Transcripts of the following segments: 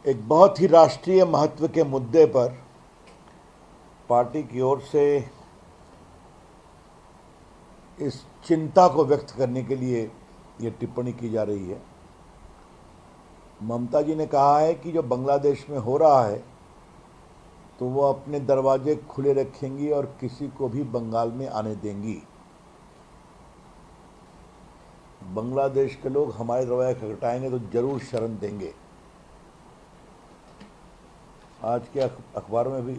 एक बहुत ही राष्ट्रीय महत्व के मुद्दे पर पार्टी की ओर से इस चिंता को व्यक्त करने के लिए ये टिप्पणी की जा रही है। ममता जी ने कहा है कि जो बांग्लादेश में हो रहा है तो वो अपने दरवाजे खुले रखेंगी और किसी को भी बंगाल में आने देंगी। बांग्लादेश के लोग हमारे दरवाजे खटखटाएंगे तो जरूर शरण देंगे। आज के अखबार में भी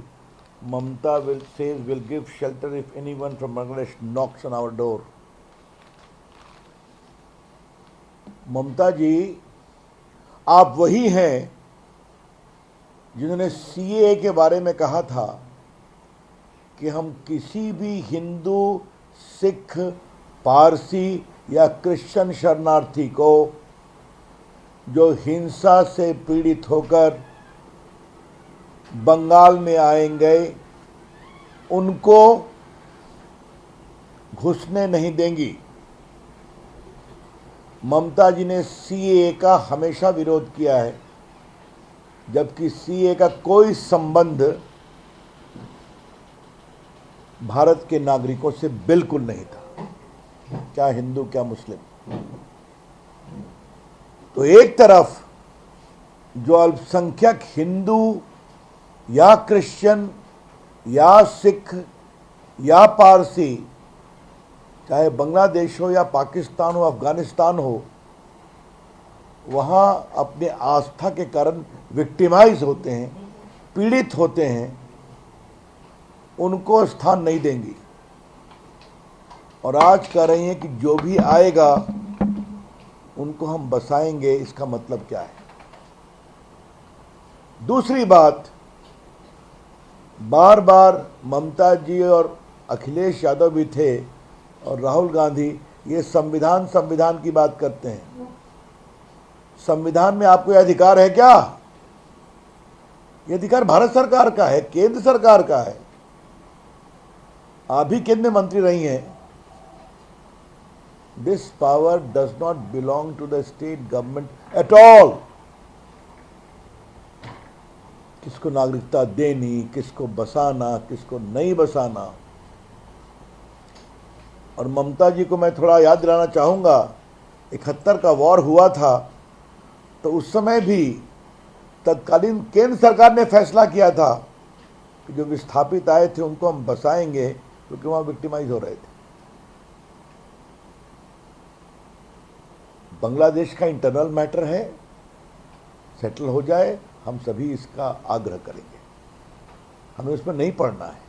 Mamata will give shelter if anyone from Bangladesh knocks on our door. Mamata ji, आप वही हैं जिन्होंने सीएए के बारे में कहा था कि हम किसी भी हिंदू, सिख, पारसी या क्रिश्चियन शरणार्थी को जो हिंसा से पीड़ित होकर बंगाल में आएंगे उनको घुसने नहीं देंगी। ममता जी ने सीएए का हमेशा विरोध किया है, जबकि सीएए का कोई संबंध भारत के नागरिकों से बिल्कुल नहीं था, क्या हिंदू क्या मुस्लिम। तो एक तरफ जो अल्पसंख्यक हिंदू या क्रिश्चियन या सिख या पारसी, चाहे बांग्लादेश हो या पाकिस्तान हो, अफगानिस्तान हो, वहाँ अपने आस्था के कारण विक्टिमाइज होते हैं, पीड़ित होते हैं, उनको स्थान नहीं देंगी। और आज कह रही हैं कि जो भी आएगा उनको हम बसाएंगे। इसका मतलब क्या है? दूसरी बात, बार बार ममता जी और अखिलेश यादव भी थे और राहुल गांधी ये संविधान की बात करते हैं। संविधान में आपको यह अधिकार है क्या? यह अधिकार भारत सरकार का है, केंद्र सरकार का है। आप भी केंद्र में मंत्री रही हैं। This power does not belong to the state government at all. किसको नागरिकता देनी, किसको बसाना, किसको नहीं बसाना। और ममता जी को मैं थोड़ा याद दिलाना चाहूँगा, 71 का वॉर हुआ था तो उस समय भी तत्कालीन केंद्र सरकार ने फैसला किया था कि जो विस्थापित आए थे उनको हम बसाएंगे, क्योंकि वहाँ विक्टिमाइज हो रहे थे। बांग्लादेश का इंटरनल मैटर है, सेटल हो जाए, हम सभी इसका आग्रह करेंगे, हमें उसमें नहीं पड़ना है।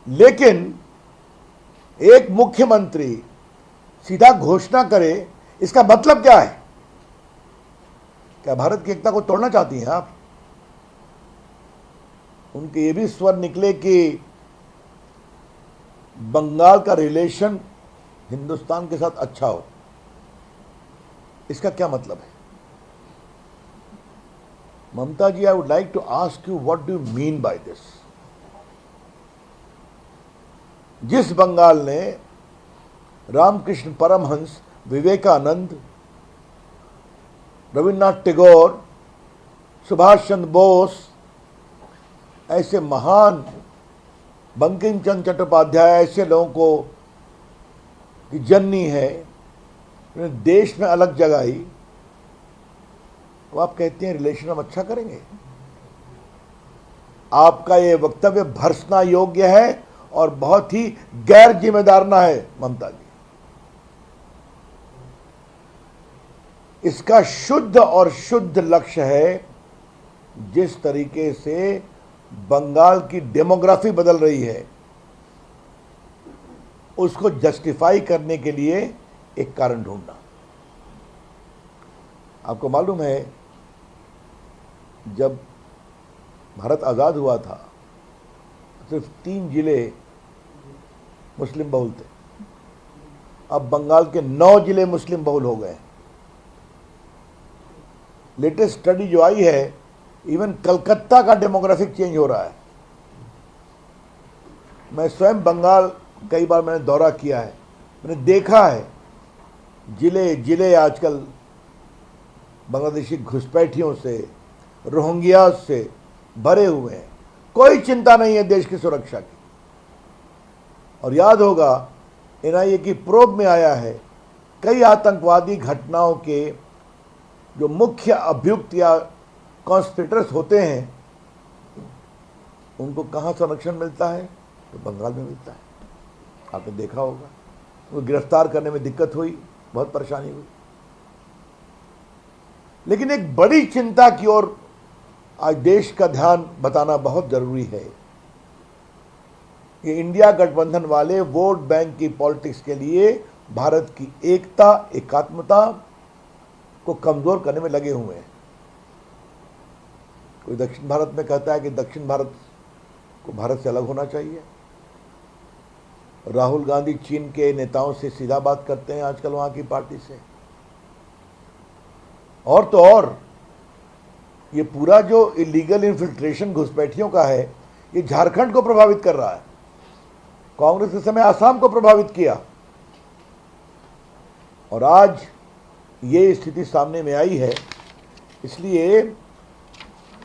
लेकिन एक मुख्यमंत्री सीधा घोषणा करे, इसका मतलब क्या है? क्या भारत की एकता को तोड़ना चाहती हैं आप? उनके ये भी स्वर निकले कि बंगाल का रिलेशन हिंदुस्तान के साथ अच्छा हो। इसका क्या मतलब है? Mamata ji, I would like to ask you, what do you mean by this? जिस बंगाल ने रामकृष्ण परमहंस, विवेकानंद, रविन्द्रनाथ टैगोर, सुभाष चंद्र बोस, ऐसे महान, बंकिम चंद्र चट्टोपाध्याय, ऐसे लोगों को की जननी है, उन्हें देश में अलग जगाई, तो आप कहते हैं रिलेशन हम अच्छा करेंगे? आपका ये वक्तव्य भर्त्सना योग्य है और बहुत ही गैर जिम्मेदाराना है ममता जी। इसका शुद्ध और शुद्ध लक्ष्य है, जिस तरीके से बंगाल की डेमोग्राफी बदल रही है उसको जस्टिफाई करने के लिए एक कारण ढूंढना। आपको मालूम है, जब भारत आज़ाद हुआ था सिर्फ 3 जिले मुस्लिम बहुल थे, अब बंगाल के 9 जिले मुस्लिम बहुल हो गए। लेटेस्ट स्टडी जो आई है, इवन कलकत्ता का डेमोग्राफिक चेंज हो रहा है। मैं स्वयं बंगाल कई बार मैंने दौरा किया है, मैंने देखा है जिले जिले आजकल बांग्लादेशी घुसपैठियों से, रोहिंग्या से भरे हुए हैं। कोई चिंता नहीं है देश की सुरक्षा की। और याद होगा एनआईए की प्रोब में आया है कई आतंकवादी घटनाओं के जो मुख्य अभियुक्त या कॉन्स्पिरेटर्स होते हैं उनको कहाँ संरक्षण मिलता है? तो बंगाल में मिलता है। आपने देखा होगा, उनको गिरफ्तार करने में दिक्कत हुई, बहुत परेशानी हुई। लेकिन एक बड़ी चिंता की ओर आज देश का ध्यान बताना बहुत जरूरी है। ये इंडिया गठबंधन वाले वोट बैंक की पॉलिटिक्स के लिए भारत की एकता, एकात्मता को कमजोर करने में लगे हुए हैं। कोई दक्षिण भारत में कहता है कि दक्षिण भारत को भारत से अलग होना चाहिए। राहुल गांधी चीन के नेताओं से सीधा बात करते हैं आजकल वहां की पार्टी से। और तो और ये पूरा जो इलीगल इन्फिल्ट्रेशन घुसपैठियों का है, ये झारखंड को प्रभावित कर रहा है। कांग्रेस के समय आसाम को प्रभावित किया और आज ये स्थिति सामने में आई है। इसलिए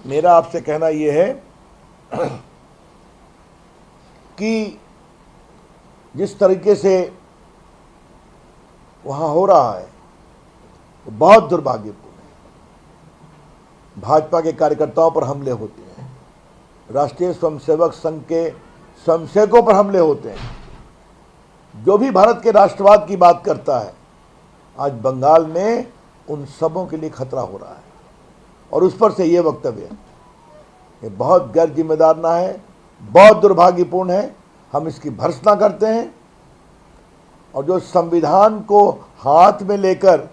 मेरा आपसे कहना यह है कि जिस तरीके से वहां हो रहा है वो बहुत दुर्भाग्यपूर्ण है। भाजपा के कार्यकर्ताओं पर हमले होते हैं, राष्ट्रीय स्वयंसेवक संघ के स्वयंसेवकों पर हमले होते हैं। जो भी भारत के राष्ट्रवाद की बात करता है आज बंगाल में उन सबों के लिए खतरा हो रहा है। और उस पर से ये वक्तव्य ये बहुत गैर जिम्मेदाराना है, बहुत दुर्भाग्यपूर्ण है। हम इसकी भर्त्सना करते हैं और जो संविधान को हाथ में लेकर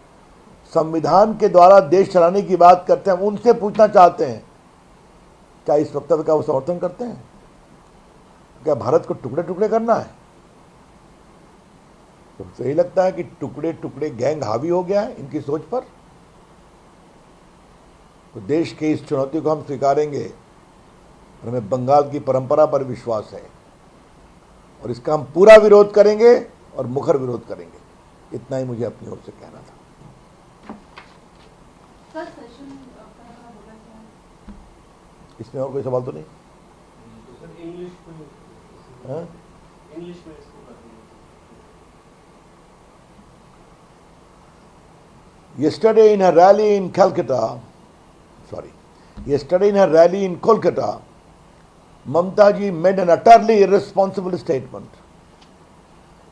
संविधान के द्वारा देश चलाने की बात करते हैं उनसे पूछना चाहते हैं क्या इस वक्तव्य का वो समर्थन करते हैं? क्या भारत को टुकड़े टुकड़े करना है? तो यही लगता है कि टुकड़े टुकड़े गैंग हावी हो गया है इनकी सोच पर। तो देश के इस चुनौती को हम स्वीकारेंगे और हमें बंगाल की परंपरा पर विश्वास है और इसका हम पूरा विरोध करेंगे और मुखर विरोध करेंगे। इतना ही मुझे अपनी ओर से कहना था। इसमें और कोई सवाल तो नहीं? Yesterday in her rally in Kolkata, Mamta ji made an utterly irresponsible statement,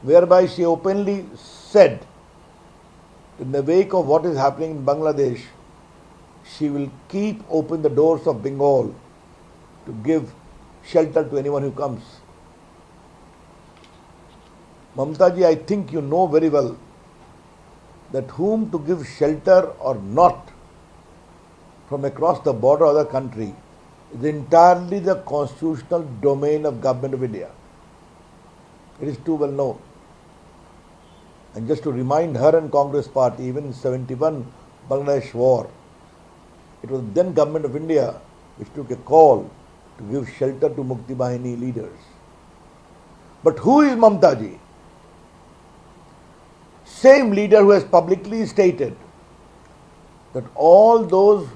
whereby she openly said, in the wake of what is happening in Bangladesh, she will keep open the doors of Bengal to give shelter to anyone who comes. Mamta ji, I think you know very well that whom to give shelter or not from across the border of the country is entirely the constitutional domain of Government of India. It is too well known. And just to remind her and Congress party, even in 71 Bangladesh war, it was then Government of India which took a call to give shelter to Mukti Bahini leaders. But who is Mamta ji? Same leader who has publicly stated that all those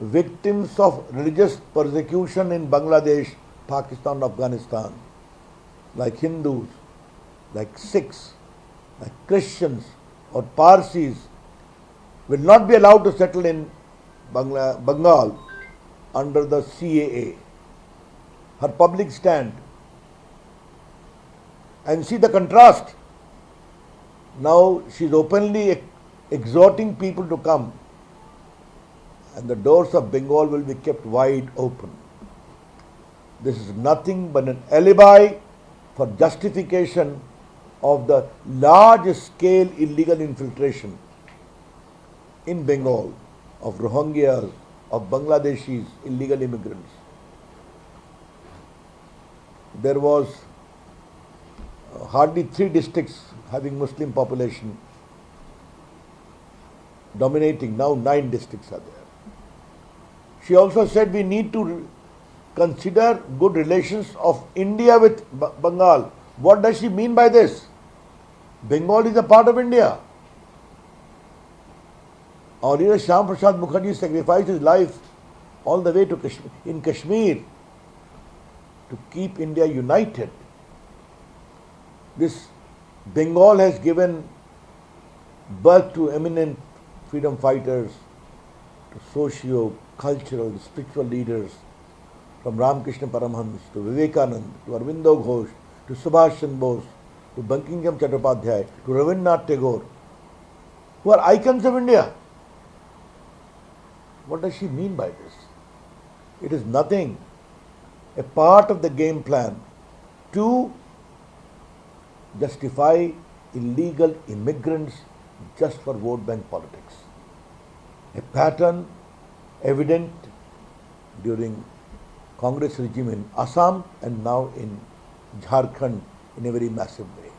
victims of religious persecution in Bangladesh, Pakistan, Afghanistan, like Hindus, like Sikhs, like Christians or Parsis, will not be allowed to settle in Bengal under the CAA. Her public stand. And see the contrast. Now she is openly exhorting people to come, and the doors of Bengal will be kept wide open. This is nothing but an alibi for justification of the large-scale illegal infiltration in Bengal of Rohingyas, of Bangladeshis, illegal immigrants. There was hardly 3 districts having Muslim population dominating. Now 9 districts are there. She also said we need to consider good relations of India with Bengal. What does she mean by this? Bengal is a part of India. Our leader Shyam Prasad Mukherjee sacrificed his life all the way to Kashmir to keep India united. This Bengal has given birth to eminent freedom fighters, to socio-cultural, spiritual leaders, from Ramakrishna Paramhans to Vivekanand, to Aurobindo Ghosh, to Subhash Chandra Bose, to Bankim Chattopadhyay, to Rabindranath Tagore, who are icons of India. What does she mean by this? It is nothing, a part of the game plan to justify illegal immigrants just for vote bank politics. A pattern evident during Congress regime in Assam and now in Jharkhand in a very massive way.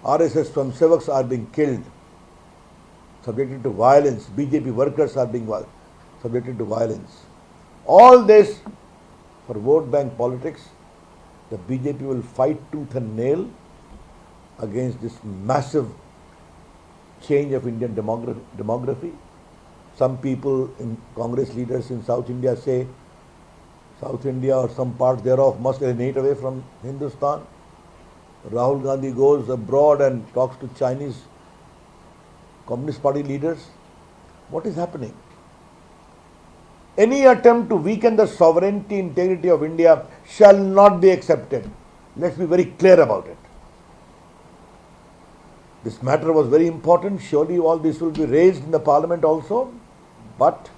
RSS Swamsevaks are being killed, subjected to violence. BJP workers are being subjected to violence. All this for vote bank politics. The BJP will fight tooth and nail against this massive change of Indian demography. Some people, Congress leaders in South India say South India or some parts thereof must alienate away from Hindustan. Rahul Gandhi goes abroad and talks to Chinese Communist Party leaders. What is happening? Any attempt to weaken the sovereignty, integrity of India shall not be accepted. Let's be very clear about it. This matter was very important. Surely all this will be raised in the parliament also. But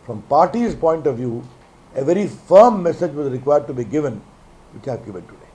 from party's point of view, a very firm message was required to be given, which I have given today.